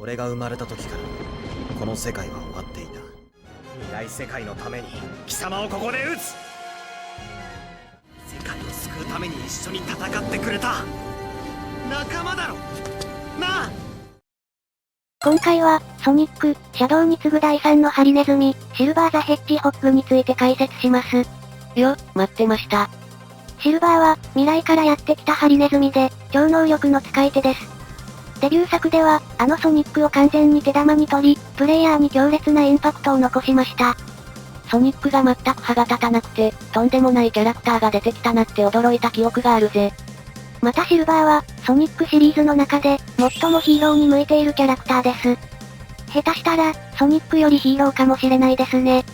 俺が生まれた時からこの世界は終わっていた。未来世界のために貴様をここで撃つ。世界を救うために一緒に戦ってくれた仲間だろなあ。今回は、ソニック、シャドウに次ぐ第3のハリネズミ、シルバーザ・ヘッジホッグについて解説します。待ってました。シルバーは、未来からやってきたハリネズミで、超能力の使い手です。デビュー作では、あのソニックを完全に手玉に取り、プレイヤーに強烈なインパクトを残しました。ソニックが全く歯が立たなくて、とんでもないキャラクターが出てきたなって驚いた記憶があるぜ。またシルバーは、ソニックシリーズの中で、最もヒーローに向いているキャラクターです。下手したら、ソニックよりヒーローかもしれないですね。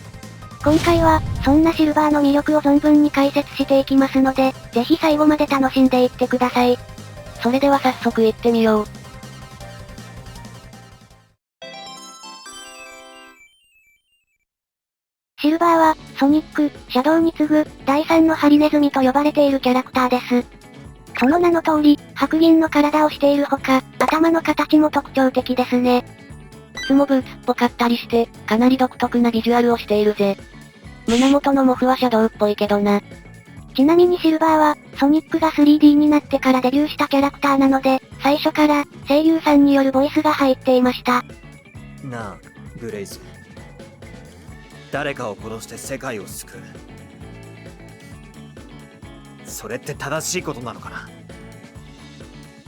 今回は、そんなシルバーの魅力を存分に解説していきますので、ぜひ最後まで楽しんでいってください。それでは早速行ってみよう。シルバーは、ソニック、シャドウに次ぐ、第3のハリネズミと呼ばれているキャラクターです。その名の通り、白銀の体をしているほか、頭の形も特徴的ですね。靴もブーツっぽかったりして、かなり独特なビジュアルをしているぜ。胸元のモフはシャドウっぽいけどな。ちなみにシルバーは、ソニックが 3D になってからデビューしたキャラクターなので、最初から、声優さんによるボイスが入っていました。なあ、ブレイズ。誰かを殺して世界を救う。それって正しいことなのかな。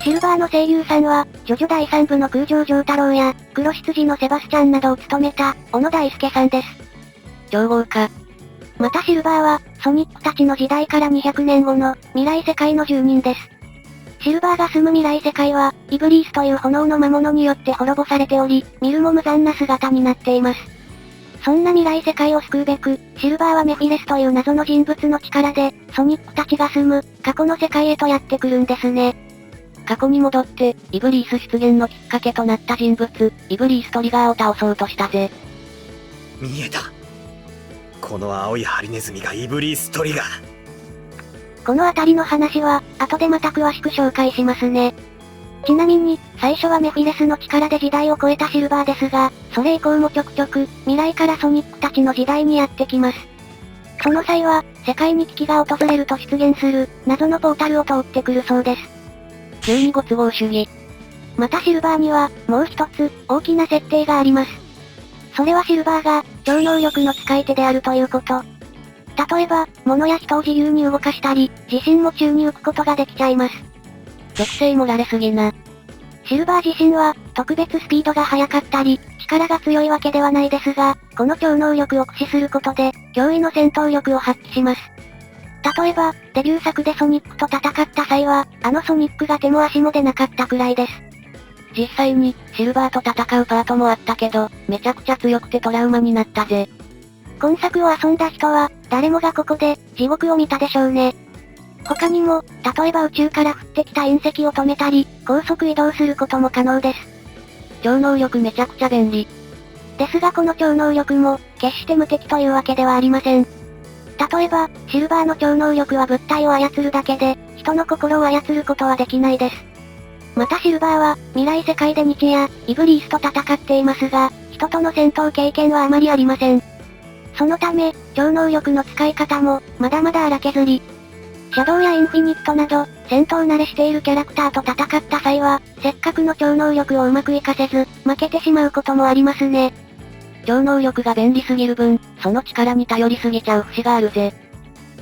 シルバーの声優さんは、ジョジョ第3部の空城城太郎や、黒羊のセバスチャンなどを務めた、小野大輔さんです。超豪華。またシルバーは、ソニックたちの時代から200年後の、未来世界の住人です。シルバーが住む未来世界は、イブリースという炎の魔物によって滅ぼされており、見るも無残な姿になっています。そんな未来世界を救うべく、シルバーはメフィレスという謎の人物の力で、ソニックたちが住む、過去の世界へとやってくるんですね。過去に戻って、イブリース出現のきっかけとなった人物、イブリーストリガーを倒そうとしたぜ。見えた。この青いハリネズミがイブリーストリガー。このあたりの話は、後でまた詳しく紹介しますね。ちなみに、最初はメフィレスの力で時代を超えたシルバーですが、それ以降もちょくちょく、未来からソニックたちの時代にやってきます。その際は、世界に危機が訪れると出現する、謎のポータルを通ってくるそうです。急にご都合主義。またシルバーには、もう一つ、大きな設定があります。それはシルバーが、超能力の使い手であるということ。例えば、物や人を自由に動かしたり、自身も宙に浮くことができちゃいます。属性もられすぎな。シルバー自身は、特別スピードが速かったり、力が強いわけではないですが、この超能力を駆使することで、驚異の戦闘力を発揮します。例えば、デビュー作でソニックと戦った際は、あのソニックが手も足も出なかったくらいです。実際に、シルバーと戦うパートもあったけど、めちゃくちゃ強くてトラウマになったぜ。今作を遊んだ人は、誰もがここで、地獄を見たでしょうね。他にも、例えば宇宙から降ってきた隕石を止めたり、高速移動することも可能です。超能力めちゃくちゃ便利。ですがこの超能力も、決して無敵というわけではありません。例えば、シルバーの超能力は物体を操るだけで、人の心を操ることはできないです。またシルバーは、未来世界で日夜、イブリースと戦っていますが、人との戦闘経験はあまりありません。そのため、超能力の使い方も、まだまだ荒削り。シャドウやインフィニットなど、戦闘慣れしているキャラクターと戦った際は、せっかくの超能力をうまく活かせず、負けてしまうこともありますね。超能力が便利すぎる分、その力に頼りすぎちゃう節があるぜ。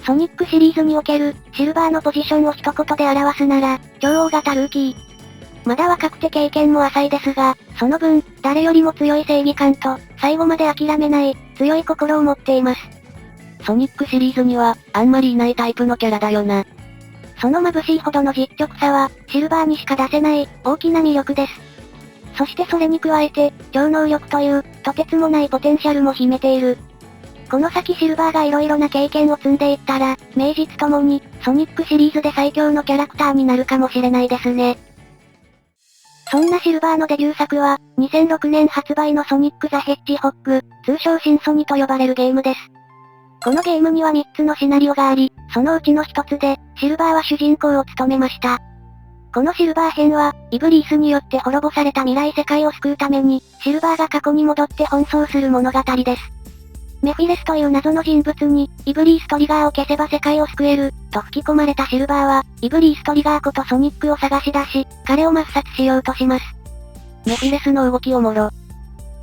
ソニックシリーズにおける、シルバーのポジションを一言で表すなら、超大型ルーキー。まだ若くて経験も浅いですが、その分、誰よりも強い正義感と、最後まで諦めない、強い心を持っています。ソニックシリーズには、あんまりいないタイプのキャラだよな。その眩しいほどの実直さは、シルバーにしか出せない、大きな魅力です。そしてそれに加えて、超能力という、とてつもないポテンシャルも秘めている。この先シルバーが色々な経験を積んでいったら、名実ともに、ソニックシリーズで最強のキャラクターになるかもしれないですね。そんなシルバーのデビュー作は、2006年発売のソニック・ザ・ヘッジホッグ、通称新ソニと呼ばれるゲームです。このゲームには3つのシナリオがあり、そのうちの1つで、シルバーは主人公を務めました。このシルバー編は、イブリースによって滅ぼされた未来世界を救うために、シルバーが過去に戻って奔走する物語です。メフィレスという謎の人物に、イブリーストリガーを消せば世界を救える、と吹き込まれたシルバーは、イブリーストリガーことソニックを探し出し、彼を抹殺しようとします。メフィレスの動きおもろ。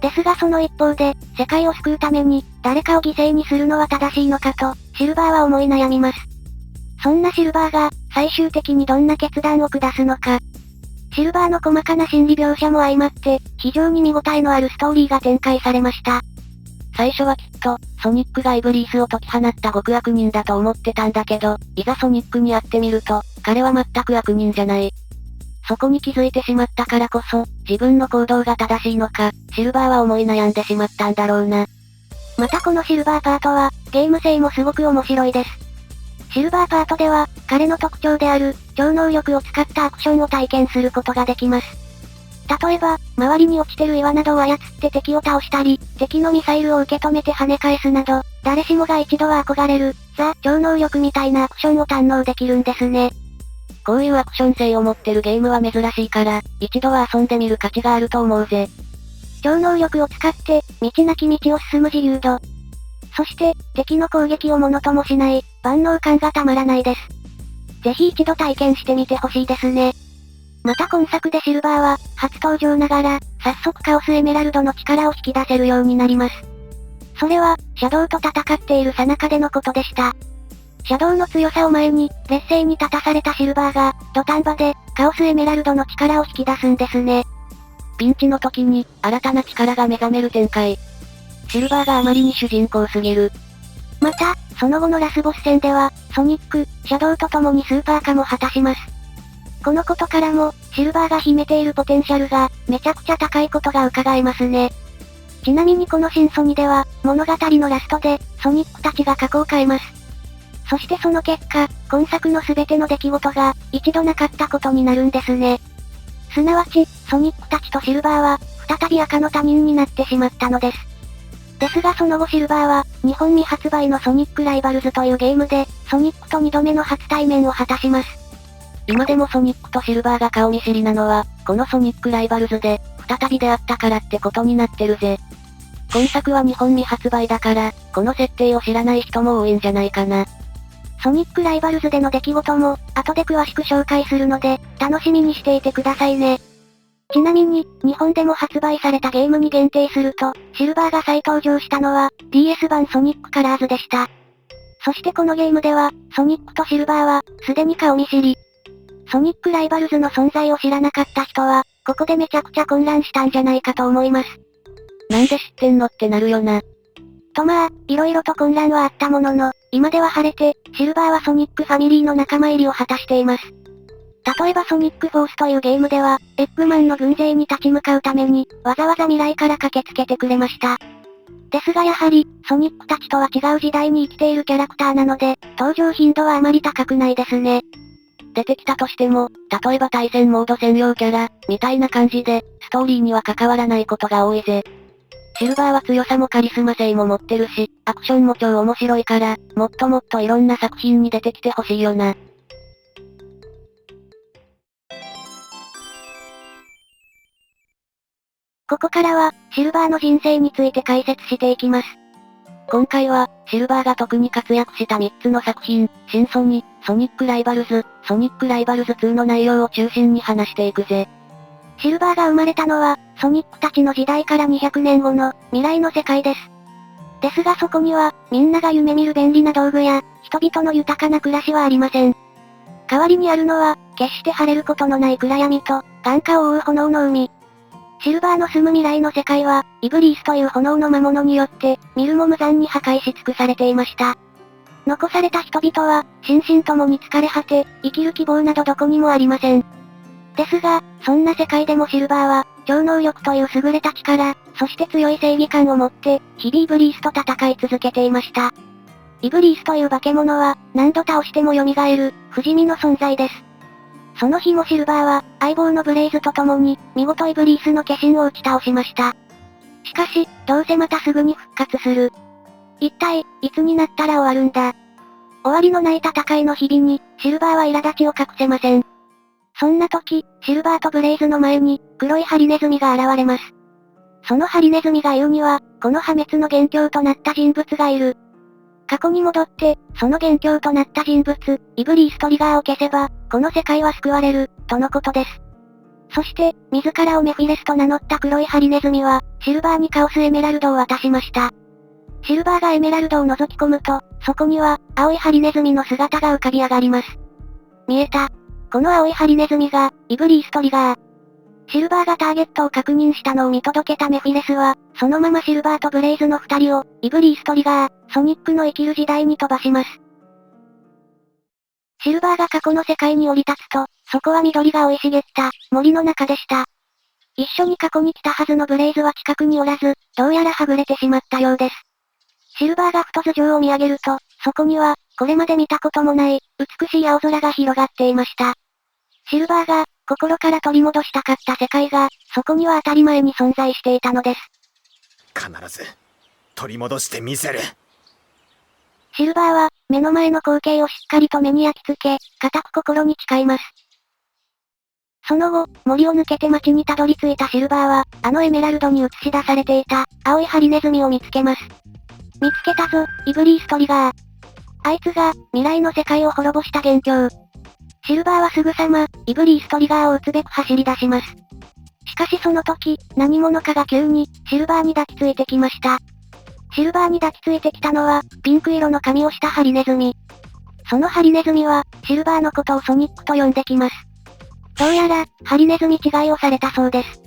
ですがその一方で、世界を救うために、誰かを犠牲にするのは正しいのかと、シルバーは思い悩みます。そんなシルバーが、最終的にどんな決断を下すのか。シルバーの細かな心理描写も相まって、非常に見応えのあるストーリーが展開されました。最初はきっと、ソニックがイブリースを解き放った極悪人だと思ってたんだけど、いざソニックに会ってみると、彼は全く悪人じゃない。そこに気づいてしまったからこそ、自分の行動が正しいのか、シルバーは思い悩んでしまったんだろうな。またこのシルバーパートは、ゲーム性もすごく面白いです。シルバーパートでは、彼の特徴である、超能力を使ったアクションを体験することができます。例えば、周りに落ちてる岩などを操って敵を倒したり、敵のミサイルを受け止めて跳ね返すなど、誰しもが一度は憧れる、超能力みたいなアクションを堪能できるんですね。こういうアクション性を持ってるゲームは珍しいから、一度は遊んでみる価値があると思うぜ。超能力を使って、道なき道を進む自由度。そして、敵の攻撃をものともしない、万能感がたまらないです。ぜひ一度体験してみてほしいですね。また今作でシルバーは、初登場ながら、早速カオスエメラルドの力を引き出せるようになります。それは、シャドウと戦っている最中でのことでした。シャドウの強さを前に、劣勢に立たされたシルバーが、土壇場で、カオスエメラルドの力を引き出すんですね。ピンチの時に、新たな力が目覚める展開。シルバーがあまりに主人公すぎる。また、その後のラスボス戦では、ソニック、シャドウと共にスーパー化も果たします。このことからも、シルバーが秘めているポテンシャルが、めちゃくちゃ高いことが伺えますね。ちなみにこの新ソニでは、物語のラストで、ソニックたちが過去を変えます。そしてその結果、今作の全ての出来事が、一度なかったことになるんですね。すなわち、ソニックたちとシルバーは、再び赤の他人になってしまったのです。ですがその後シルバーは、日本未発売のソニックライバルズというゲームで、ソニックと2度目の初対面を果たします。今でもソニックとシルバーが顔見知りなのは、このソニックライバルズで、再び出会ったからってことになってるぜ。今作は日本未発売だから、この設定を知らない人も多いんじゃないかな。ソニックライバルズでの出来事も、後で詳しく紹介するので、楽しみにしていてくださいね。ちなみに、日本でも発売されたゲームに限定すると、シルバーが再登場したのは、DS 版ソニックカラーズでした。そしてこのゲームでは、ソニックとシルバーは、すでに顔見知り。ソニックライバルズの存在を知らなかった人は、ここでめちゃくちゃ混乱したんじゃないかと思います。なんで知ってんのってなるよな。とまあ、色々と混乱はあったものの、今では晴れて、シルバーはソニックファミリーの仲間入りを果たしています。例えばソニックフォースというゲームでは、エッグマンの軍勢に立ち向かうために、わざわざ未来から駆けつけてくれました。ですがやはり、ソニックたちとは違う時代に生きているキャラクターなので、登場頻度はあまり高くないですね。出てきたとしても、例えば対戦モード専用キャラ、みたいな感じで、ストーリーには関わらないことが多いぜ。シルバーは強さもカリスマ性も持ってるし、アクションも超面白いから、もっともっといろんな作品に出てきてほしいよな。ここからは、シルバーの人生について解説していきます。今回は、シルバーが特に活躍した3つの作品、新ソニ、ソニックライバルズ、ソニックライバルズ2の内容を中心に話していくぜ。シルバーが生まれたのは、ソニックたちの時代から200年後の未来の世界です。ですがそこには、みんなが夢見る便利な道具や、人々の豊かな暮らしはありません。代わりにあるのは、決して晴れることのない暗闇と、眼下を覆う炎の海。シルバーの住む未来の世界は、イブリースという炎の魔物によって、見るも無残に破壊し尽くされていました。残された人々は、心身ともに疲れ果て、生きる希望などどこにもありません。ですが、そんな世界でもシルバーは、超能力という優れた力、そして強い正義感を持って、日々イブリースと戦い続けていました。イブリースという化け物は、何度倒しても蘇る、不死身の存在です。その日もシルバーは、相棒のブレイズと共に、見事イブリースの化身を打ち倒しました。しかし、どうせまたすぐに復活する。一体、いつになったら終わるんだ。終わりのない戦いの日々に、シルバーは苛立ちを隠せません。そんな時、シルバーとブレイズの前に、黒いハリネズミが現れます。そのハリネズミが言うには、この破滅の元凶となった人物がいる。過去に戻って、その元凶となった人物、イブリーストリガーを消せば、この世界は救われる、とのことです。そして、自らをメフィレスと名乗った黒いハリネズミは、シルバーにカオスエメラルドを渡しました。シルバーがエメラルドを覗き込むと、そこには、青いハリネズミの姿が浮かび上がります。見えた。この青いハリネズミが、イブリーストリガー。シルバーがターゲットを確認したのを見届けたメフィレスは、そのままシルバーとブレイズの二人を、イブリーストリガー、ソニックの生きる時代に飛ばします。シルバーが過去の世界に降り立つと、そこは緑が生い茂った、森の中でした。一緒に過去に来たはずのブレイズは近くにおらず、どうやらはぐれてしまったようです。シルバーがふと頭上を見上げると、そこには、これまで見たこともない、美しい青空が広がっていました。シルバーが、心から取り戻したかった世界が、そこには当たり前に存在していたのです。必ず、取り戻してみせる。シルバーは、目の前の光景をしっかりと目に焼き付け、固く心に誓います。その後、森を抜けて町にたどり着いたシルバーは、あのエメラルドに映し出されていた、青いハリネズミを見つけます。見つけたぞ、イブリーストリガー。あいつが、未来の世界を滅ぼした元凶。シルバーはすぐさま、イブリーストリガーを撃つべく走り出します。しかしその時、何者かが急に、シルバーに抱きついてきました。シルバーに抱きついてきたのは、ピンク色の髪をしたハリネズミ。そのハリネズミは、シルバーのことをソニックと呼んできます。どうやら、ハリネズミ違いをされたそうです。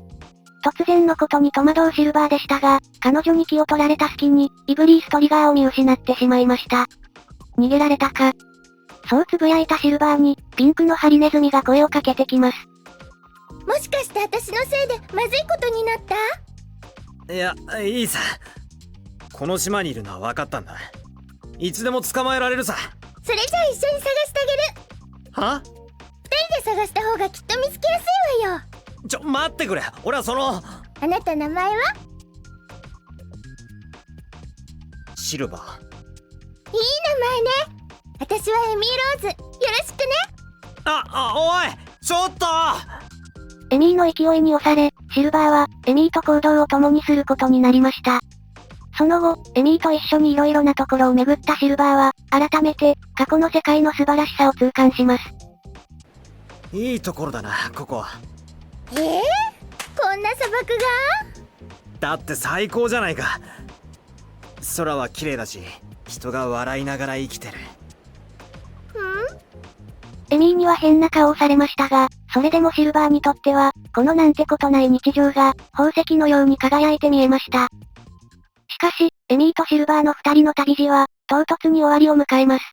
突然のことに戸惑うシルバーでしたが、彼女に気を取られた隙に、イブリーストリガーを見失ってしまいました。逃げられたか。そうつぶやいたシルバーに、ピンクのハリネズミが声をかけてきます。もしかして私のせいでまずいことになった？いや、いいさ。この島にいるのは分かったんだ。いつでも捕まえられるさ。それじゃあ一緒に探してあげる。は？二人で探した方がきっと見つけやすいわよ。待ってくれ。俺はあなた名前は？シルバー。いい名前ね。私はエミーローズ。よろしくね。おいちょっとエミーの勢いに押され、シルバーは、エミーと行動を共にすることになりました。その後、エミーと一緒に色々なところを巡ったシルバーは、改めて、過去の世界の素晴らしさを痛感します。いいところだな、ここは。こんな砂漠が？だって最高じゃないか。空は綺麗だし、人が笑いながら生きてる。エミーには変な顔をされましたが、それでもシルバーにとっては、このなんてことない日常が、宝石のように輝いて見えました。しかし、エミーとシルバーの二人の旅路は、唐突に終わりを迎えます。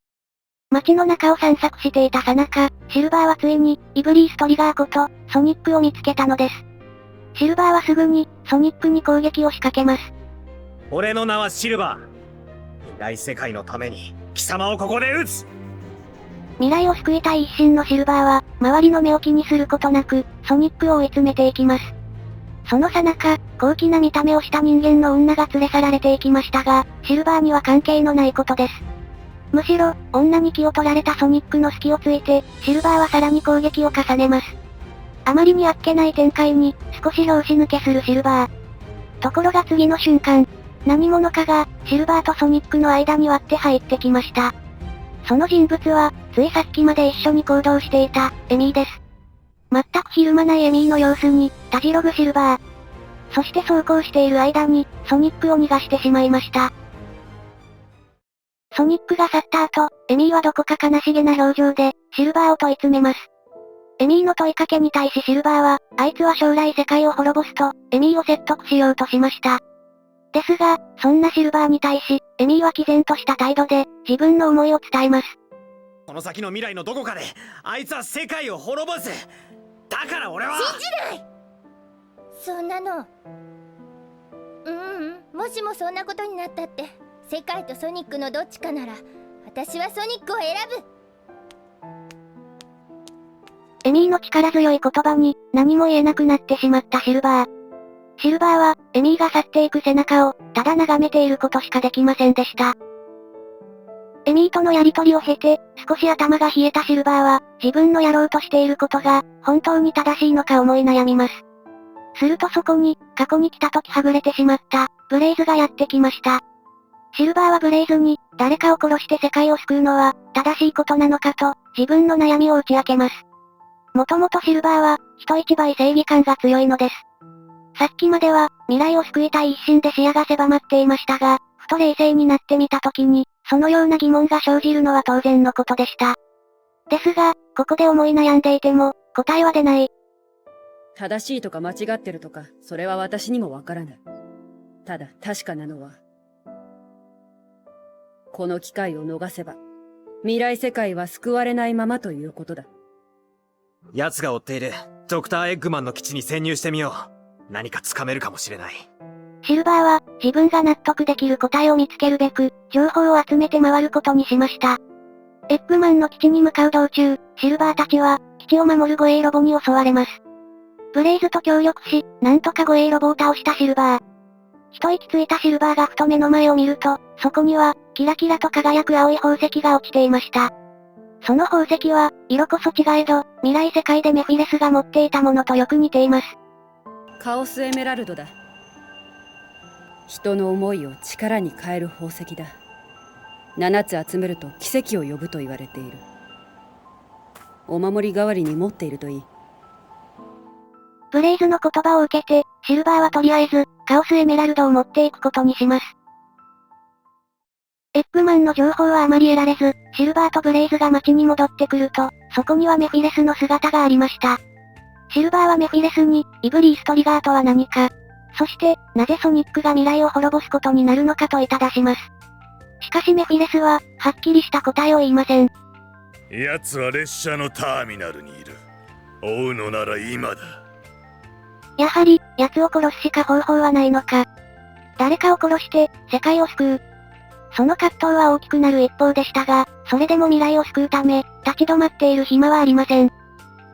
街の中を散策していたさなか、シルバーはついに、イブリーストリガーこと、ソニックを見つけたのです。シルバーはすぐに、ソニックに攻撃を仕掛けます。俺の名はシルバー。未来世界のために、貴様をここで撃つ。未来を救いたい一心のシルバーは、周りの目を気にすることなく、ソニックを追い詰めていきます。その最中、高貴な見た目をした人間の女が連れ去られていきましたが、シルバーには関係のないことです。むしろ、女に気を取られたソニックの隙をついて、シルバーはさらに攻撃を重ねます。あまりにあっけない展開に、少し拍子抜けするシルバー。ところが次の瞬間、何者かが、シルバーとソニックの間に割って入ってきました。その人物は、ついさっきまで一緒に行動していた、エミーです。全くひるまないエミーの様子に、たじろぐシルバー。そして走行している間に、ソニックを逃がしてしまいました。ソニックが去った後、エミーはどこか悲しげな表情で、シルバーを問い詰めます。エミーの問いかけに対しシルバーは、あいつは将来世界を滅ぼすと、エミーを説得しようとしました。ですが、そんなシルバーに対し、エミーは毅然とした態度で、自分の思いを伝えます。この先の未来のどこかで、あいつは世界を滅ぼす。だから俺は信じない。そんなの。もしもそんなことになったって、世界とソニックのどっちかなら、私はソニックを選ぶ。エミーの力強い言葉に、何も言えなくなってしまったシルバー。シルバーは、エミーが去っていく背中を、ただ眺めていることしかできませんでした。エミーとのやりとりを経て、少し頭が冷えたシルバーは、自分のやろうとしていることが、本当に正しいのか思い悩みます。するとそこに、過去に来た時はぐれてしまった、ブレイズがやってきました。シルバーはブレイズに、誰かを殺して世界を救うのは、正しいことなのかと、自分の悩みを打ち明けます。もともとシルバーは、人一倍正義感が強いのです。さっきまでは、未来を救いたい一心で視野が狭まっていましたが、ふと冷静になってみた時に、そのような疑問が生じるのは当然のことでした。ですが、ここで思い悩んでいても、答えは出ない。正しいとか間違ってるとか、それは私にもわからない。ただ確かなのは、この機会を逃せば、未来世界は救われないままということだ。奴が追っている、ドクター・エッグマンの基地に潜入してみよう。何か掴めるかもしれない。シルバーは、自分が納得できる答えを見つけるべく、情報を集めて回ることにしました。エッグマンの基地に向かう道中、シルバーたちは、基地を守る護衛ロボに襲われます。ブレイズと協力し、なんとか護衛ロボを倒したシルバー。一息ついたシルバーがふと目の前を見ると、そこには、キラキラと輝く青い宝石が落ちていました。その宝石は、色こそ違えど、未来世界でメフィレスが持っていたものとよく似ています。カオスエメラルドだ。人の思いを力に変える宝石だ。7つ集めると奇跡を呼ぶと言われている。お守り代わりに持っているといい。ブレイズの言葉を受けて、シルバーはとりあえず、カオスエメラルドを持っていくことにします。エッグマンの情報はあまり得られず、シルバーとブレイズが街に戻ってくると、そこにはメフィレスの姿がありました。シルバーはメフィレスに、イブリーストリガーとは何か、そして、なぜソニックが未来を滅ぼすことになるのかといただします。しかしメフィレスは、はっきりした答えを言いません。奴は列車のターミナルにいる。追うのなら今だ。やはり、奴を殺すしか方法はないのか。誰かを殺して、世界を救う。その葛藤は大きくなる一方でしたが、それでも未来を救うため、立ち止まっている暇はありません。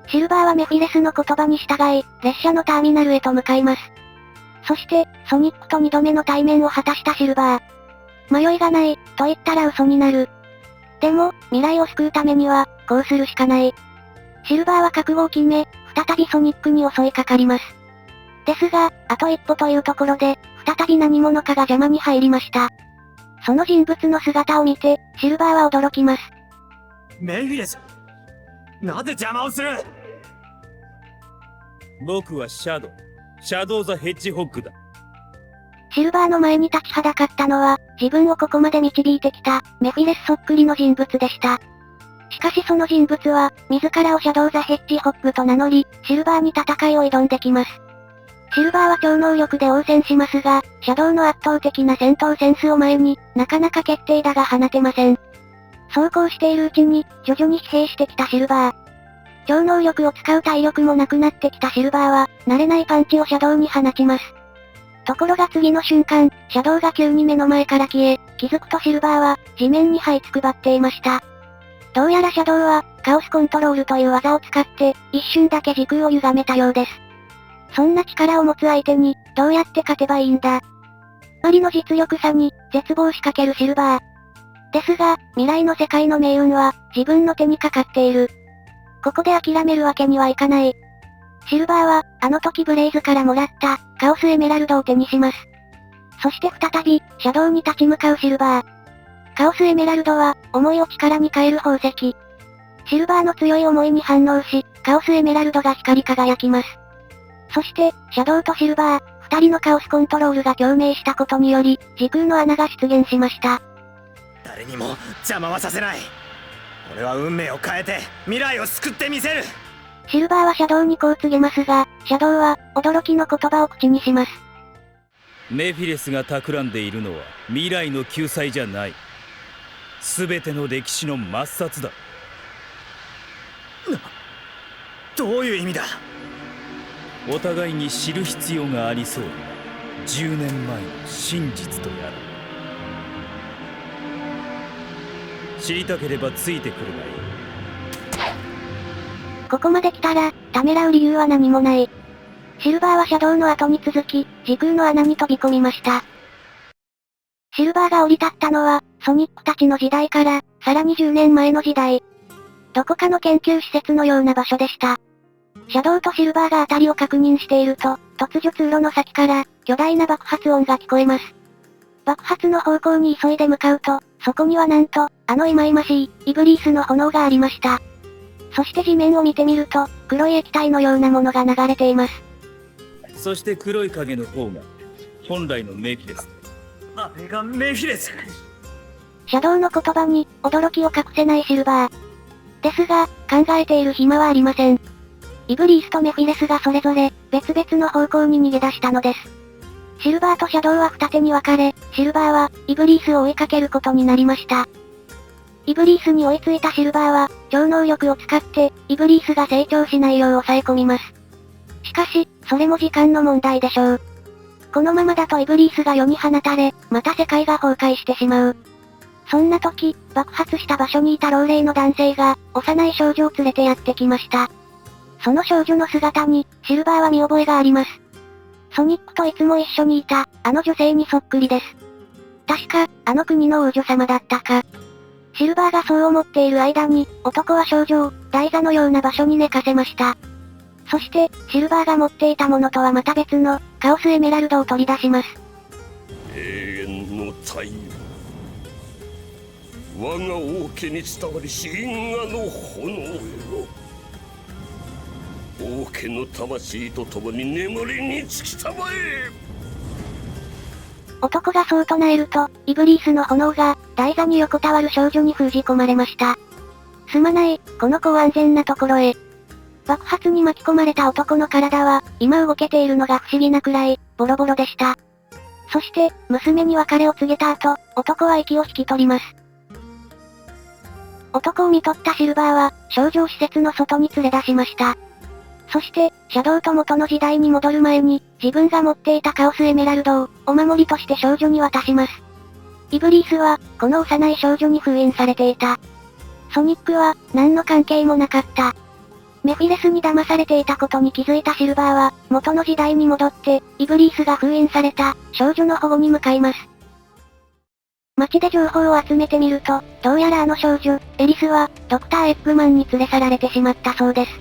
シルバーはメフィレスの言葉に従い、列車のターミナルへと向かいます。そして、ソニックと2度目の対面を果たしたシルバー。迷いがない、と言ったら嘘になる。でも、未来を救うためには、こうするしかない。シルバーは覚悟を決め、再びソニックに襲いかかります。ですが、あと一歩というところで、再び何者かが邪魔に入りました。その人物の姿を見て、シルバーは驚きます。メフィレス、なぜ邪魔をする？僕はシャドウザ・ヘッジホッグだ。シルバーの前に立ちはだかったのは、自分をここまで導いてきた、メフィレスそっくりの人物でした。しかしその人物は、自らをシャドウザ・ヘッジホッグと名乗り、シルバーに戦いを挑んできます。シルバーは超能力で応戦しますが、シャドウの圧倒的な戦闘センスを前に、なかなか決定打が放てません。そうこうしているうちに、徐々に疲弊してきたシルバー。超能力を使う体力もなくなってきたシルバーは、慣れないパンチをシャドウに放ちます。ところが次の瞬間、シャドウが急に目の前から消え、気づくとシルバーは、地面に這いつくばっていました。どうやらシャドウは、カオスコントロールという技を使って、一瞬だけ時空を歪めたようです。そんな力を持つ相手に、どうやって勝てばいいんだ。マリの実力差に、絶望しかけるシルバー。ですが、未来の世界の命運は、自分の手にかかっている。ここで諦めるわけにはいかない。シルバーは、あの時ブレイズからもらった、カオスエメラルドを手にします。そして再び、シャドウに立ち向かうシルバー。カオスエメラルドは、思いを力に変える宝石。シルバーの強い思いに反応し、カオスエメラルドが光り輝きます。そして、シャドウとシルバー、二人のカオスコントロールが共鳴したことにより、時空の穴が出現しました。誰にも邪魔はさせない。俺は運命を変えて未来を救ってみせる。シルバーはシャドウにこう告げますが、シャドウは驚きの言葉を口にします。メフィレスが企んでいるのは未来の救済じゃない。全ての歴史の抹殺だ。どういう意味だ？お互いに知る必要がありそうだ。10年前の真実とやら。知りたければついてくるがいい。ここまで来たら、ためらう理由は何もない。シルバーはシャドウの後に続き、時空の穴に飛び込みました。シルバーが降り立ったのは、ソニックたちの時代から、さらに10年前の時代。どこかの研究施設のような場所でした。シャドウとシルバーが辺りを確認していると、突如通路の先から、巨大な爆発音が聞こえます。爆発の方向に急いで向かうと、そこにはなんと、忌々しい、イブリースの炎がありました。そして地面を見てみると、黒い液体のようなものが流れています。そして黒い影の方が本来のメフィレス。あれがメフィレス。シャドウの言葉に、驚きを隠せないシルバー。ですが、考えている暇はありません。イブリースとメフィレスがそれぞれ、別々の方向に逃げ出したのです。シルバーとシャドウは二手に分かれ、シルバーは、イブリースを追いかけることになりました。イブリースに追いついたシルバーは、超能力を使って、イブリースが成長しないよう抑え込みます。しかし、それも時間の問題でしょう。このままだとイブリースが世に放たれ、また世界が崩壊してしまう。そんな時、爆発した場所にいた老齢の男性が、幼い少女を連れてやってきました。その少女の姿に、シルバーは見覚えがあります。ソニックといつも一緒にいた、あの女性にそっくりです。確か、あの国の王女様だったか。シルバーがそう思っている間に、男は少女を、台座のような場所に寝かせました。そして、シルバーが持っていたものとはまた別の、カオスエメラルドを取り出します。永遠の太陽、我が王家に伝わりし因果の炎よ。王家の魂と共に眠りにつきたまえ。男がそう唱えると、イブリースの炎が、台座に横たわる少女に封じ込まれました。すまない、この子を安全なところへ。爆発に巻き込まれた男の体は、今動けているのが不思議なくらい、ボロボロでした。そして、娘に別れを告げた後、男は息を引き取ります。男を見取ったシルバーは、少女を施設の外に連れ出しました。そして、シャドウと元の時代に戻る前に、自分が持っていたカオスエメラルドを、お守りとして少女に渡します。イブリースは、この幼い少女に封印されていた。ソニックは、何の関係もなかった。メフィレスに騙されていたことに気づいたシルバーは、元の時代に戻って、イブリースが封印された、少女の保護に向かいます。街で情報を集めてみると、どうやらあの少女、エリスは、ドクターエッグマンに連れ去られてしまったそうです。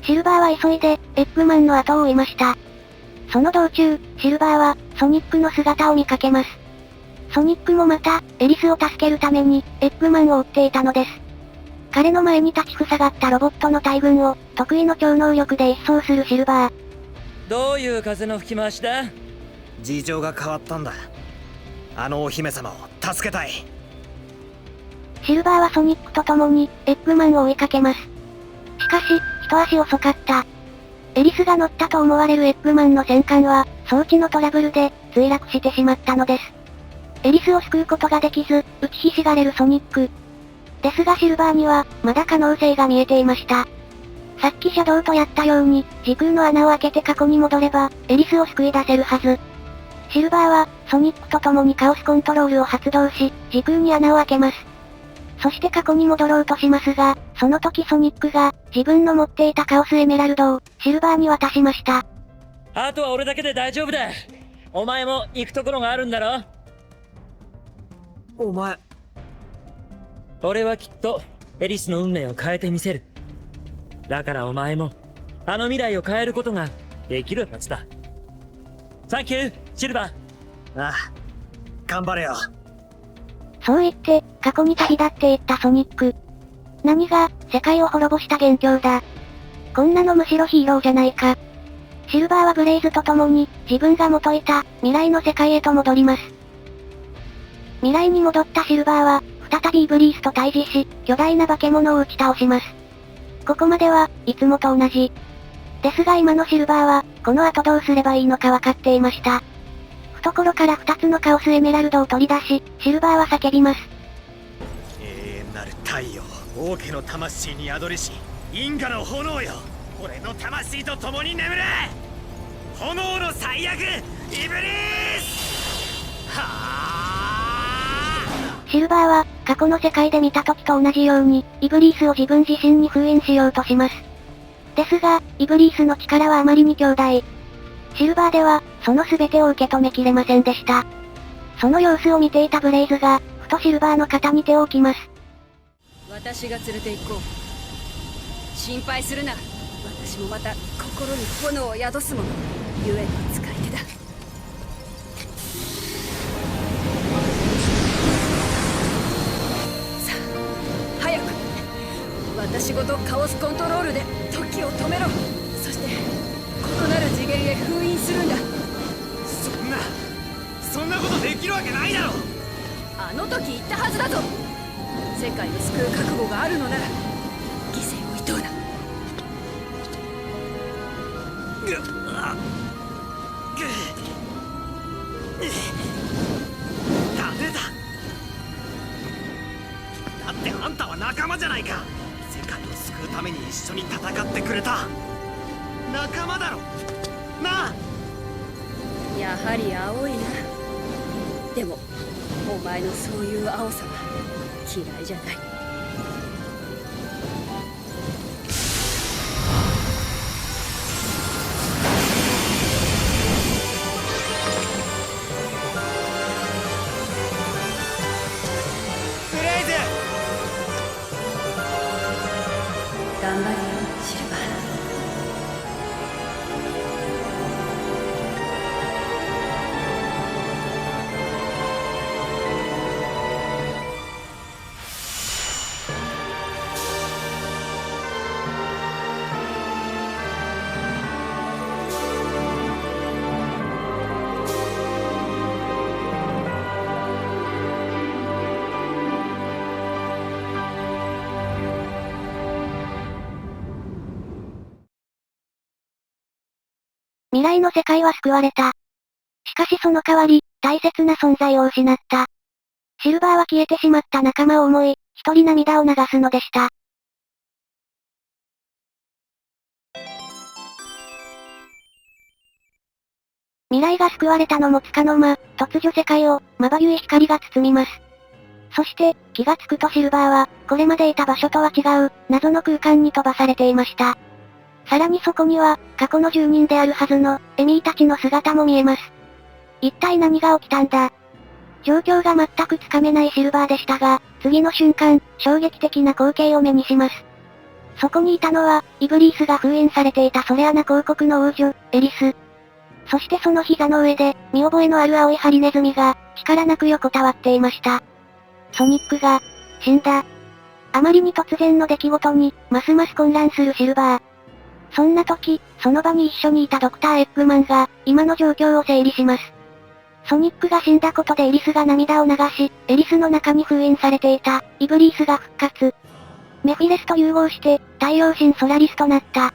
シルバーは急いで、エッグマンの後を追いました。その道中、シルバーは、ソニックの姿を見かけます。ソニックもまた、エリスを助けるために、エッグマンを追っていたのです。彼の前に立ちふさがったロボットの大群を、得意の超能力で一掃するシルバー。どういう風の吹き回しだ？事情が変わったんだ。あのお姫様を助けたい。シルバーはソニックと共に、エッグマンを追いかけます。しかし、一足遅かった。エリスが乗ったと思われるエッグマンの戦艦は、装置のトラブルで、墜落してしまったのです。エリスを救うことができず、打ちひしがれるソニック。ですがシルバーには、まだ可能性が見えていました。さっきシャドウとやったように、時空の穴を開けて過去に戻れば、エリスを救い出せるはず。シルバーは、ソニックと共にカオスコントロールを発動し、時空に穴を開けます。そして過去に戻ろうとしますが、その時ソニックが、自分の持っていたカオスエメラルドを、シルバーに渡しました。あとは俺だけで大丈夫だ。お前も行くところがあるんだろ？お前、俺はきっと、エリスの運命を変えてみせる。だからお前も、あの未来を変えることが、できるはずだ。サンキュー、シルバー。ああ、頑張れよ。そう言って、過去に旅立っていったソニック。何が、世界を滅ぼした元凶だ。こんなのむしろヒーローじゃないか。シルバーはブレイズと共に、自分が元いた、未来の世界へと戻ります。未来に戻ったシルバーは、再びイブリースと対峙し、巨大な化け物を打ち倒します。ここまでは、いつもと同じ。ですが今のシルバーは、この後どうすればいいのか分かっていました。懐から2つのカオスエメラルドを取り出し、シルバーは叫びます。永遠なる太陽、王家の魂に宿りし、因果の炎よ。俺の魂と共に眠れ。炎の最悪、イブリース。はあ。シルバーは、過去の世界で見た時と同じように、イブリースを自分自身に封印しようとします。ですが、イブリースの力はあまりに強大。シルバーでは、その全てを受け止めきれませんでした。その様子を見ていたブレイズが、ふとシルバーの肩に手を置きます。私が連れて行こう。心配するな。私もまた心に炎を宿すもの、ゆえの使い手だ。さあ早く、私ごとカオスコントロールで時を止めろ。そして異なる次元へ封印するんだ。そんなことできるわけないだろ。あの時言ったはずだぞ。世界を救う覚悟があるのなら犠牲をいとうな。ダメだ。だってあんたは仲間じゃないか。世界を救うために一緒に戦ってくれた仲間だろなあ。やはり青いな。でもお前のそういう青さは嫌いじゃない。ブレイズ、頑張れよシルバー。未来の世界は救われた。しかしその代わり、大切な存在を失った。シルバーは消えてしまった仲間を思い、一人涙を流すのでした。未来が救われたのもつかの間、突如世界を、まばゆい光が包みます。そして、気がつくとシルバーは、これまでいた場所とは違う、謎の空間に飛ばされていました。さらにそこには、過去の住人であるはずの、エミーたちの姿も見えます。一体何が起きたんだ？状況が全くつかめないシルバーでしたが、次の瞬間、衝撃的な光景を目にします。そこにいたのは、イブリースが封印されていたソレアナ公国の王女、エリス。そしてその膝の上で、見覚えのある青いハリネズミが、力なく横たわっていました。ソニックが、死んだ。あまりに突然の出来事に、ますます混乱するシルバー。そんな時、その場に一緒にいたドクター・エッグマンが、今の状況を整理します。ソニックが死んだことでエリスが涙を流し、エリスの中に封印されていた、イブリースが復活。メフィレスと融合して、太陽神ソラリスとなった。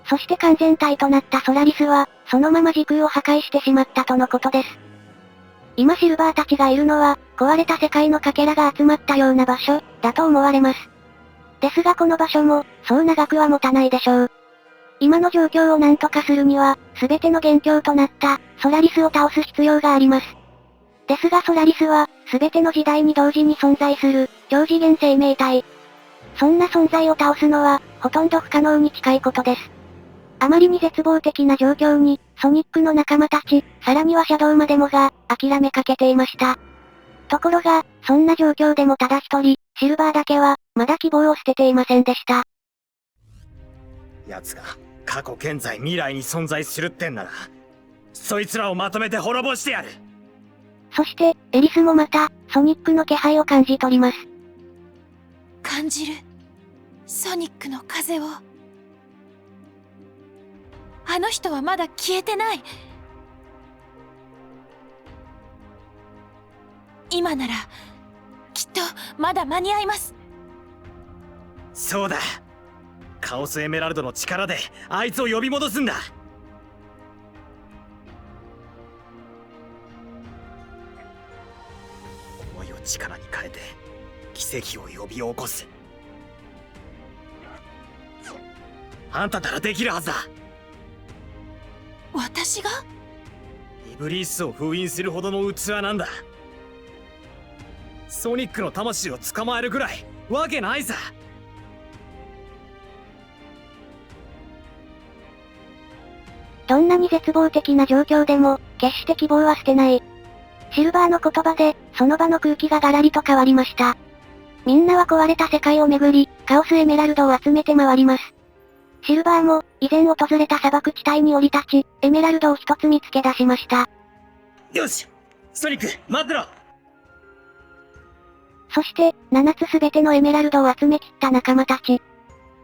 そして完全体となったソラリスは、そのまま時空を破壊してしまったとのことです。今シルバーたちがいるのは、壊れた世界のかけらが集まったような場所、だと思われます。ですがこの場所も、そう長くは持たないでしょう。今の状況を何とかするには、すべての元凶となった、ソラリスを倒す必要があります。ですがソラリスは、すべての時代に同時に存在する、超次元生命体。そんな存在を倒すのは、ほとんど不可能に近いことです。あまりに絶望的な状況に、ソニックの仲間たち、さらにはシャドウまでもが、諦めかけていました。ところが、そんな状況でもただ一人、シルバーだけは、まだ希望を捨てていませんでした。奴が、過去現在未来に存在するってんなら、そいつらをまとめて滅ぼしてやる。そして、エリスもまた、ソニックの気配を感じ取ります。感じる。ソニックの風を。あの人はまだ消えてない。今なら、きっと、まだ間に合います。そうだ。カオスエメラルドの力で、あいつを呼び戻すんだ。思いを力に変えて、奇跡を呼び起こす。あんたならできるはずだ。私が？イブリースを封印するほどの器なんだ。ソニックの魂を捕まえるくらい、わけないさ。どんなに絶望的な状況でも、決して希望は捨てない。シルバーの言葉で、その場の空気がガラリと変わりました。みんなは壊れた世界を巡り、カオスエメラルドを集めて回ります。シルバーも、以前訪れた砂漠地帯に降り立ち、エメラルドを一つ見つけ出しました。よしソニック、待ってろ。そして、7つすべてのエメラルドを集めきった仲間たち。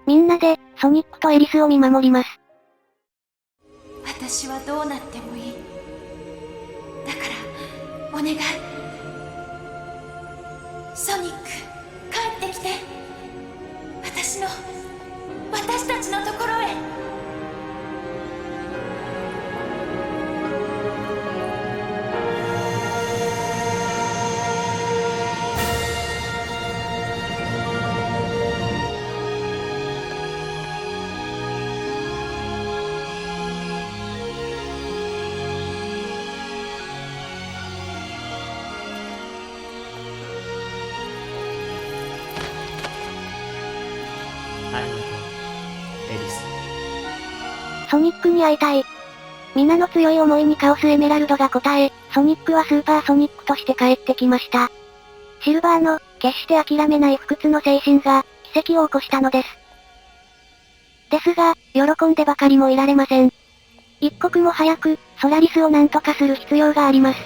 みんなで、ソニックとエリスを見守ります。私はどうなってもいい。だからお願い、ソニック、帰ってきて。私たちのところへ。ありがとう、エリス。ソニックに会いたい。皆の強い思いにカオスエメラルドが応え、ソニックはスーパーソニックとして帰ってきました。シルバーの、決して諦めない不屈の精神が、奇跡を起こしたのです。ですが、喜んでばかりもいられません。一刻も早く、ソラリスを何とかする必要があります。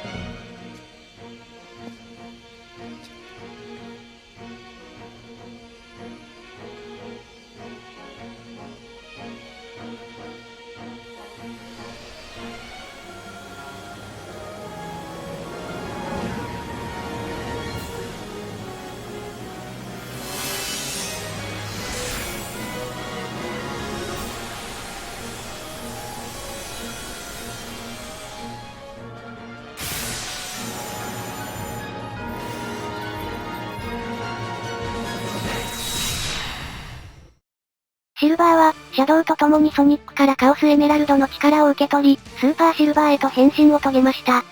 シルバーは、シャドウと共にソニックからカオスエメラルドの力を受け取り、スーパーシルバーへと変身を遂げました。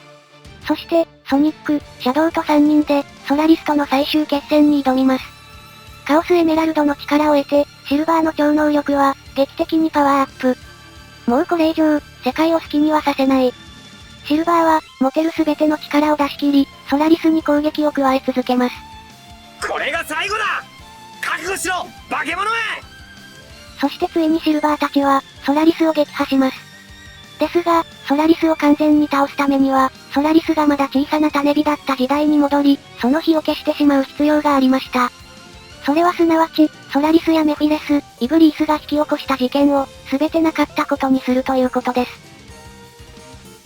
そして、ソニック、シャドウと3人で、ソラリスとの最終決戦に挑みます。カオスエメラルドの力を得て、シルバーの超能力は、劇的にパワーアップ。もうこれ以上、世界を好きにはさせない。シルバーは、持てるすべての力を出し切り、ソラリスに攻撃を加え続けます。これが最後だ。覚悟しろ、化け物め。そしてついにシルバーたちは、ソラリスを撃破します。ですが、ソラリスを完全に倒すためには、ソラリスがまだ小さな種火だった時代に戻り、その火を消してしまう必要がありました。それはすなわち、ソラリスやメフィレス、イブリースが引き起こした事件を、すべてなかったことにするということです。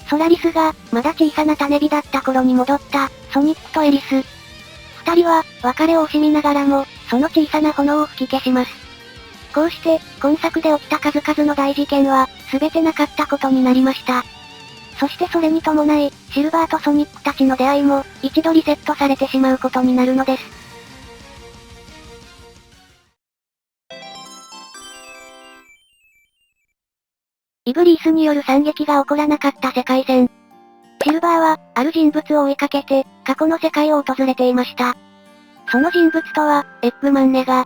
ソラリスが、まだ小さな種火だった頃に戻った、ソニックとエリス。二人は、別れを惜しみながらも、その小さな炎を吹き消します。こうして、今作で起きた数々の大事件は、すべてなかったことになりました。そしてそれに伴い、シルバーとソニックたちの出会いも、一度リセットされてしまうことになるのです。イブリースによる惨劇が起こらなかった世界線。シルバーは、ある人物を追いかけて、過去の世界を訪れていました。その人物とは、エッグマンネガ。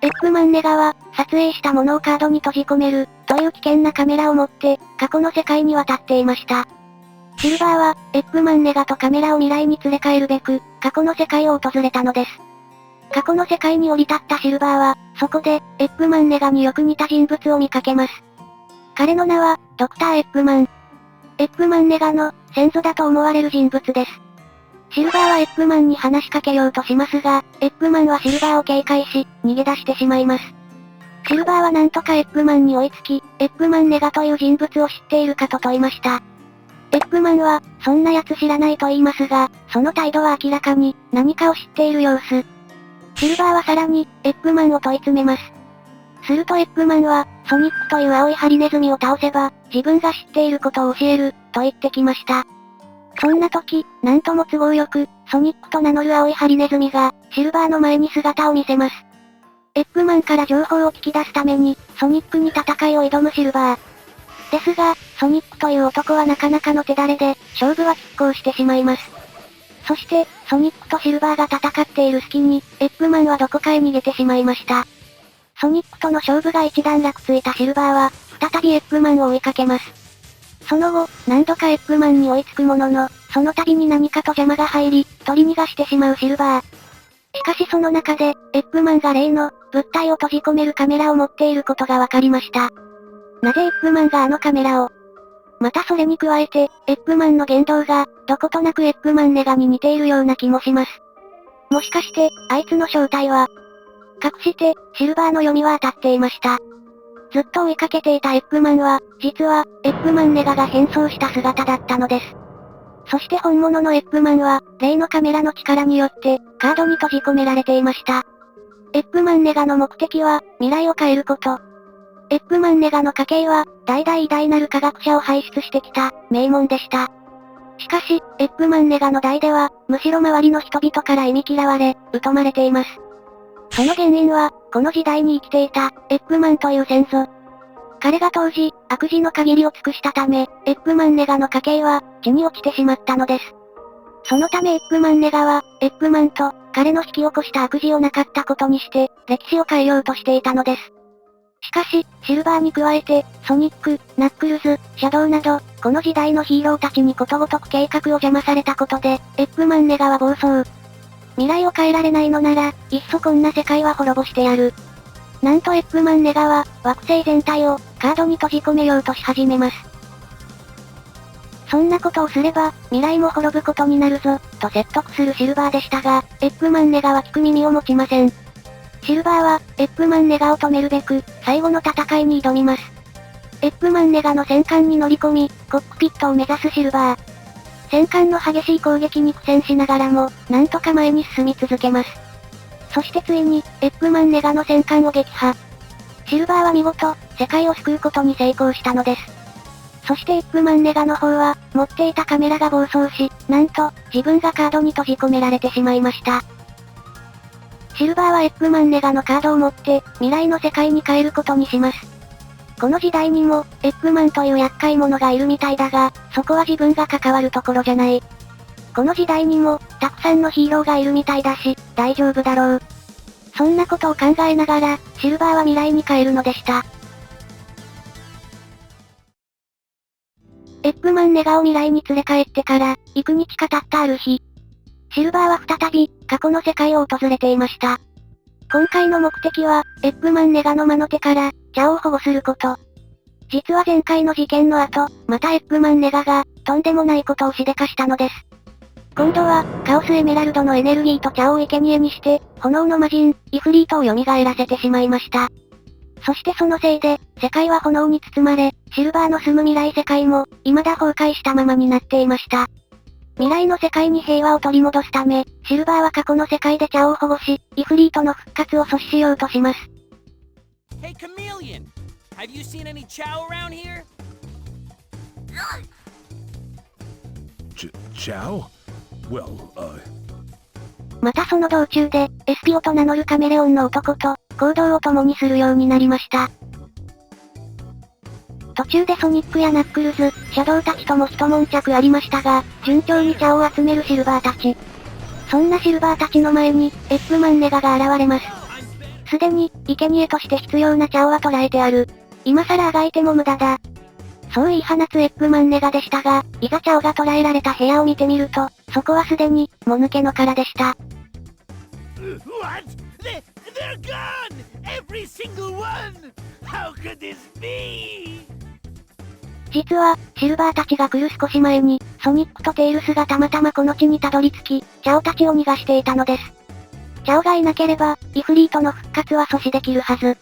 エッグマンネガは、撮影したものをカードに閉じ込める、という危険なカメラを持って、過去の世界に渡っていました。シルバーは、エッグマンネガとカメラを未来に連れ帰るべく、過去の世界を訪れたのです。過去の世界に降り立ったシルバーは、そこで、エッグマンネガによく似た人物を見かけます。彼の名は、ドクター・エッグマン。エッグマンネガの、先祖だと思われる人物です。シルバーはエッグマンに話しかけようとしますが、エッグマンはシルバーを警戒し、逃げ出してしまいます。シルバーはなんとかエッグマンに追いつき、エッグマンネガという人物を知っているかと問いました。エッグマンは、そんな奴知らないと言いますが、その態度は明らかに、何かを知っている様子。シルバーはさらに、エッグマンを問い詰めます。するとエッグマンは、ソニックという青いハリネズミを倒せば、自分が知っていることを教える、と言ってきました。そんな時、なんとも都合よく、ソニックと名乗る青いハリネズミが、シルバーの前に姿を見せます。エッグマンから情報を聞き出すために、ソニックに戦いを挑むシルバー。ですが、ソニックという男はなかなかの手だれで、勝負は拮抗してしまいます。そして、ソニックとシルバーが戦っている隙に、エッグマンはどこかへ逃げてしまいました。ソニックとの勝負が一段落ついたシルバーは、再びエッグマンを追いかけます。その後、何度かエッグマンに追いつくものの、その度に何かと邪魔が入り、取り逃がしてしまうシルバー。しかしその中で、エッグマンが例の、物体を閉じ込めるカメラを持っていることが分かりました。なぜエッグマンがあのカメラを？またそれに加えて、エッグマンの言動が、どことなくエッグマンネガに似ているような気もします。もしかして、あいつの正体は、かくして、シルバーの読みは当たっていました。ずっと追いかけていたエッグマンは、実は、エッグマンネガが変装した姿だったのです。そして本物のエッグマンは、例のカメラの力によって、カードに閉じ込められていました。エッグマンネガの目的は、未来を変えること。エッグマンネガの家系は、代々偉大なる科学者を輩出してきた、名門でした。しかし、エッグマンネガの代では、むしろ周りの人々から忌み嫌われ、疎まれています。その原因は、この時代に生きていた、エッグマンという先祖。彼が当時、悪事の限りを尽くしたため、エッグマンネガの家系は、地に落ちてしまったのです。そのためエッグマンネガは、エッグマンと、彼の引き起こした悪事をなかったことにして、歴史を変えようとしていたのです。しかし、シルバーに加えて、ソニック、ナックルズ、シャドウなど、この時代のヒーローたちにことごとく計画を邪魔されたことで、エッグマンネガは暴走。未来を変えられないのなら、いっそこんな世界は滅ぼしてやる。なんとエッグマンネガは、惑星全体を、カードに閉じ込めようとし始めます。そんなことをすれば、未来も滅ぶことになるぞ、と説得するシルバーでしたが、エッグマンネガは聞く耳を持ちません。シルバーは、エッグマンネガを止めるべく、最後の戦いに挑みます。エッグマンネガの戦艦に乗り込み、コックピットを目指すシルバー。戦艦の激しい攻撃に苦戦しながらも、なんとか前に進み続けます。そしてついに、エッグマンネガの戦艦を撃破。シルバーは見事、世界を救うことに成功したのです。そしてエッグマンネガの方は、持っていたカメラが暴走し、なんと、自分がカードに閉じ込められてしまいました。シルバーはエッグマンネガのカードを持って、未来の世界に変えることにします。この時代にも、エッグマンという厄介者がいるみたいだが、そこは自分が関わるところじゃない。この時代にも、たくさんのヒーローがいるみたいだし、大丈夫だろう。そんなことを考えながら、シルバーは未来に変えるのでした。エッグマンネガを未来に連れ帰ってから、幾日か経ったある日。シルバーは再び、過去の世界を訪れていました。今回の目的は、エッグマンネガの魔の手から、チャオを保護すること。実は前回の事件の後、またエッグマンネガが、とんでもないことをしでかしたのです。今度は、カオスエメラルドのエネルギーとチャオを生贄にして、炎の魔人、イフリートを蘇らせてしまいました。そしてそのせいで、世界は炎に包まれ、シルバーの住む未来世界も、未だ崩壊したままになっていました。未来の世界に平和を取り戻すため、シルバーは過去の世界でチャオを保護し、イフリートの復活を阻止しようとします。Hey, Chameleon! Have you seen any Chow around here? Chow? Well, またその道中で、エスピオと名乗るカメレオンの男と、行動を共にするようになりました。途中でソニックやナックルズ、シャドウたちとも一悶着ありましたが、順調にチャオを集めるシルバーたち。そんなシルバーたちの前に、エッグマンネガが現れます。すでに、生贄として必要なチャオは捕らえてある。今更あがいても無駄だ。そう言い放つエッグマンネガでしたが、いざチャオが捕らえられた部屋を見てみると、そこはすでに、もぬけの殻でした。What? They're gone! Every single one! How could this be? 実は、シルバーたちが来る少し前に、ソニックとテイルスがたまたまこの地にたどり着き、チャオたちを逃がしていたのです。チャオがいなければ、イフリートの復活は阻止できるはず。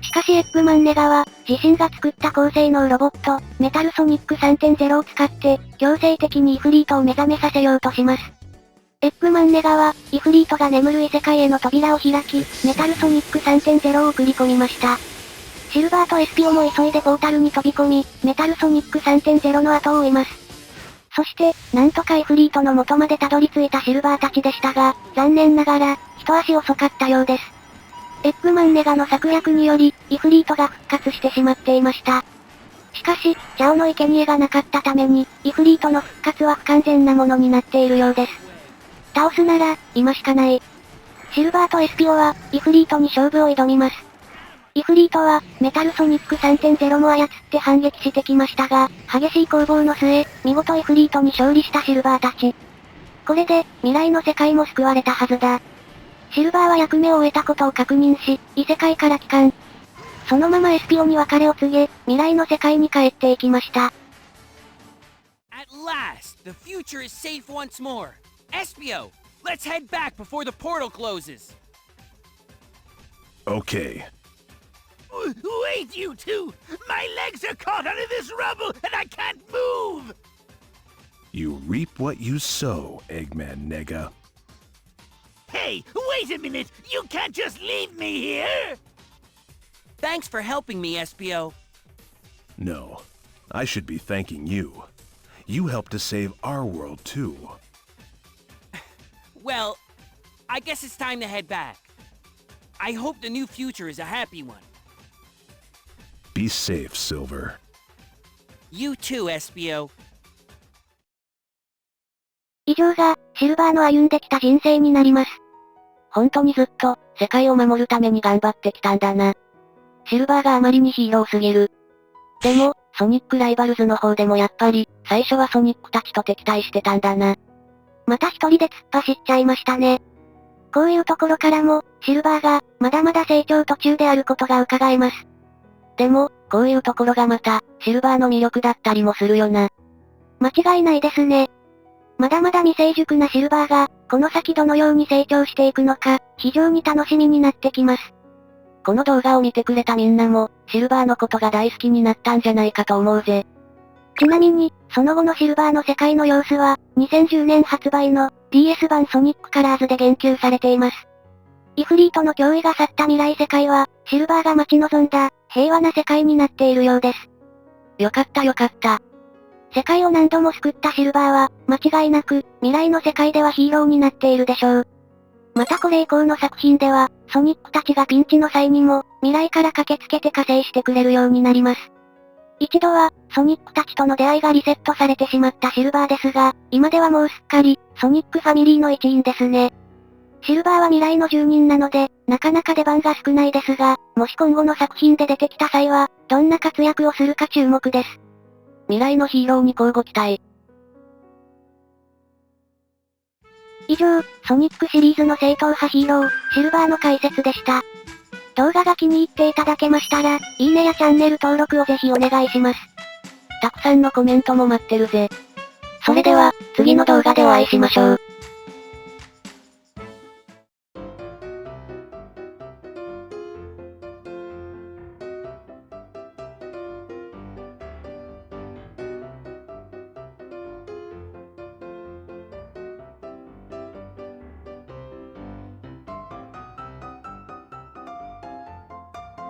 しかしエッグマンネガは、自身が作った高性能ロボット、メタルソニック 3.0 を使って、強制的にイフリートを目覚めさせようとします。エッグマンネガは、イフリートが眠る異世界への扉を開き、メタルソニック 3.0 を送り込みました。シルバーとエスピオも急いでポータルに飛び込み、メタルソニック 3.0 の後を追います。そして、なんとかイフリートの元までたどり着いたシルバーたちでしたが、残念ながら、一足遅かったようです。エッグマンネガの策略により、イフリートが復活してしまっていました。しかし、チャオの生贄がなかったために、イフリートの復活は不完全なものになっているようです。倒すなら、今しかない。シルバーとエスピオは、イフリートに勝負を挑みます。イフリートは、メタルソニック 3.0 も操って反撃してきましたが、激しい攻防の末、見事イフリートに勝利したシルバーたち。これで、未来の世界も救われたはずだ。シルバーは役目を終えたことを確認し、異世界から帰還。そのままエスピオに別れを告げ、未来の世界に帰っていきました。At last, the future is safe once more. Espio, let's head back before the portal closes. Okay. Wait, you two! My legs are caught under this rubble and I can't move! You reap what you sow, Eggman Nega. Hey, wait a minute! You can't just leave me here! Thanks for helping me, Espio. No, I should be thanking you. You helped to save our world too. Well, I guess it's time to head back. I hope the new future is a happy one. Be safe, Silver. You too, Espio. 以上が、シルバーの歩んできた人生になります。本当にずっと、世界を守るために頑張ってきたんだな。シルバーがあまりにヒーローすぎる。でも、ソニックライバルズの方でもやっぱり、最初はソニックたちと敵対してたんだな。また一人で突っ走っちゃいましたね。こういうところからも、シルバーが、まだまだ成長途中であることが伺えます。でも、こういうところがまた、シルバーの魅力だったりもするよな。間違いないですね。まだまだ未成熟なシルバーが、この先どのように成長していくのか、非常に楽しみになってきます。この動画を見てくれたみんなも、シルバーのことが大好きになったんじゃないかと思うぜ。ちなみに、その後のシルバーの世界の様子は、2010年発売の DS 版ソニックカラーズで言及されています。イフリートの脅威が去った未来世界は、シルバーが待ち望んだ、平和な世界になっているようです。よかったよかった。世界を何度も救ったシルバーは、間違いなく、未来の世界ではヒーローになっているでしょう。またこれ以降の作品では、ソニックたちがピンチの際にも、未来から駆けつけて加勢してくれるようになります。一度は、ソニックたちとの出会いがリセットされてしまったシルバーですが、今ではもうすっかり、ソニックファミリーの一員ですね。シルバーは未来の住人なので、なかなか出番が少ないですが、もし今後の作品で出てきた際は、どんな活躍をするか注目です。未来のヒーローに交互期待。以上、ソニックシリーズの正統派ヒーロー、シルバーの解説でした。動画が気に入っていただけましたら、いいねやチャンネル登録をぜひお願いします。たくさんのコメントも待ってるぜ。それでは、次の動画でお会いしましょう。